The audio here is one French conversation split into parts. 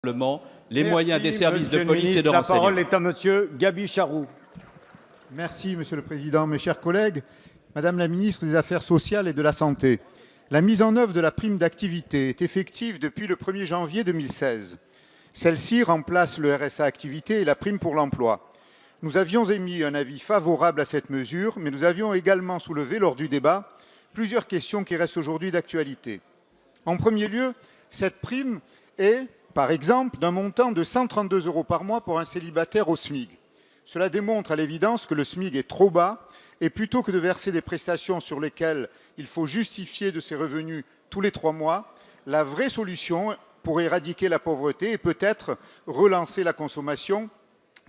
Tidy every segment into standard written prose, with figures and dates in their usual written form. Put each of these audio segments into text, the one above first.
les moyens des services de police et de renseignement. La parole est à monsieur Gaby Charroux. Merci, Monsieur le Président. Mes chers collègues, Madame la ministre des Affaires sociales et de la Santé, la mise en œuvre de la prime d'activité est effective depuis le 1er janvier 2016. Celle-ci remplace le RSA activité et la prime pour l'emploi. Nous avions émis un avis favorable à cette mesure, mais nous avions également soulevé lors du débat plusieurs questions qui restent aujourd'hui d'actualité. En premier lieu, cette prime est, par exemple, d'un montant de 132 € par mois pour un célibataire au SMIC. Cela démontre à l'évidence que le SMIC est trop bas et plutôt que de verser des prestations sur lesquelles il faut justifier de ses revenus tous les 3 mois, la vraie solution pour éradiquer la pauvreté est peut-être relancer la consommation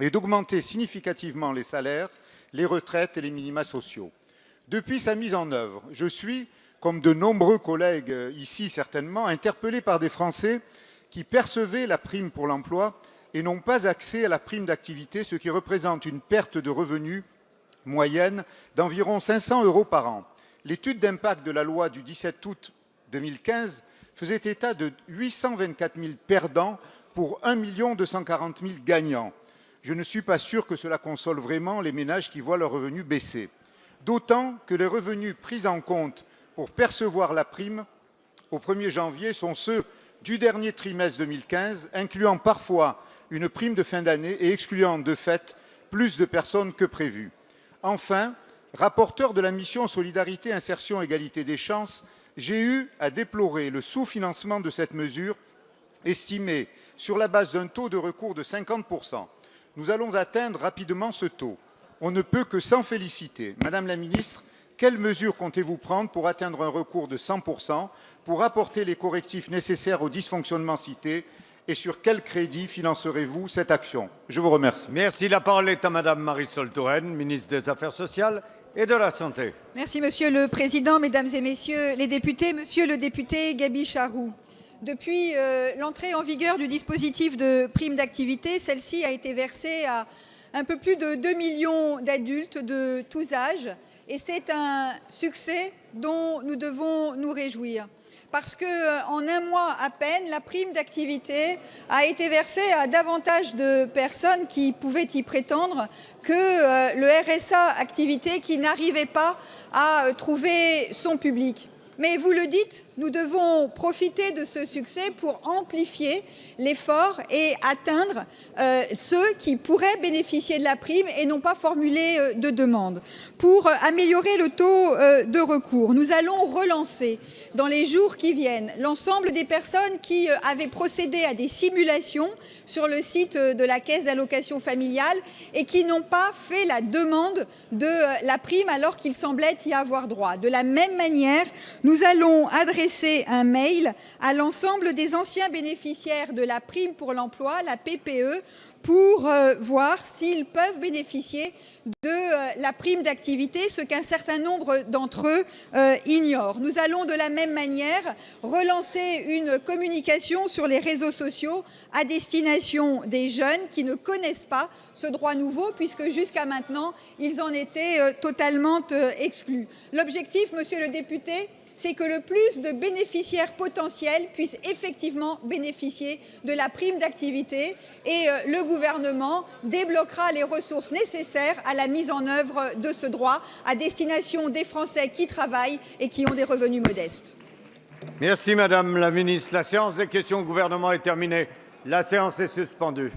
et d'augmenter significativement les salaires, les retraites et les minima sociaux. Depuis sa mise en œuvre, je suis, comme de nombreux collègues ici certainement, interpellé par des Français qui percevaient la prime pour l'emploi et n'ont pas accès à la prime d'activité, ce qui représente une perte de revenus moyenne d'environ 500 € par an. L'étude d'impact de la loi du 17 août 2015 faisait état de 824 000 perdants pour 1 240 000 gagnants. Je ne suis pas sûr que cela console vraiment les ménages qui voient leurs revenus baisser. D'autant que les revenus pris en compte pour percevoir la prime au 1er janvier sont ceux du dernier trimestre 2015, incluant parfois une prime de fin d'année et excluant de fait plus de personnes que prévu. Enfin, rapporteur de la mission Solidarité, Insertion, Égalité des chances, j'ai eu à déplorer le sous-financement de cette mesure, estimé sur la base d'un taux de recours de 50 %. Nous allons atteindre rapidement ce taux. On ne peut que s'en féliciter. Madame la ministre, quelles mesures comptez-vous prendre pour atteindre un recours de 100 % pour apporter les correctifs nécessaires aux dysfonctionnements cités et sur quel crédit financerez-vous cette action? Je vous remercie. Merci. La parole est à Madame Marisol Touraine, ministre des Affaires sociales et de la Santé. Merci Monsieur le Président, Mesdames et Messieurs les députés, Monsieur le député Gaby Charroux. Depuis l'entrée en vigueur du dispositif de prime d'activité, celle-ci a été versée à un peu plus de 2 millions d'adultes de tous âges et c'est un succès dont nous devons nous réjouir. Parce qu'en un mois à peine, la prime d'activité a été versée à davantage de personnes qui pouvaient y prétendre que le RSA activité qui n'arrivait pas à trouver son public. Mais vous le dites, nous devons profiter de ce succès pour amplifier l'effort et atteindre ceux qui pourraient bénéficier de la prime et n'ont pas formulé de demande. Pour améliorer le taux de recours, nous allons relancer dans les jours qui viennent l'ensemble des personnes qui avaient procédé à des simulations sur le site de la Caisse d'allocations familiales et qui n'ont pas fait la demande de la prime alors qu'ils semblaient y avoir droit. De la même manière, nous allons adresser un mail à l'ensemble des anciens bénéficiaires de la prime pour l'emploi, la PPE, pour voir s'ils peuvent bénéficier de la prime d'activité, ce qu'un certain nombre d'entre eux ignorent. Nous allons de la même manière relancer une communication sur les réseaux sociaux à destination des jeunes qui ne connaissent pas ce droit nouveau, puisque jusqu'à maintenant, ils en étaient totalement exclus. L'objectif, monsieur le député, c'est que le plus de bénéficiaires potentiels puissent effectivement bénéficier de la prime d'activité et le gouvernement débloquera les ressources nécessaires à la mise en œuvre de ce droit à destination des Français qui travaillent et qui ont des revenus modestes. Merci Madame la Ministre. La séance des questions au gouvernement est terminée. La séance est suspendue.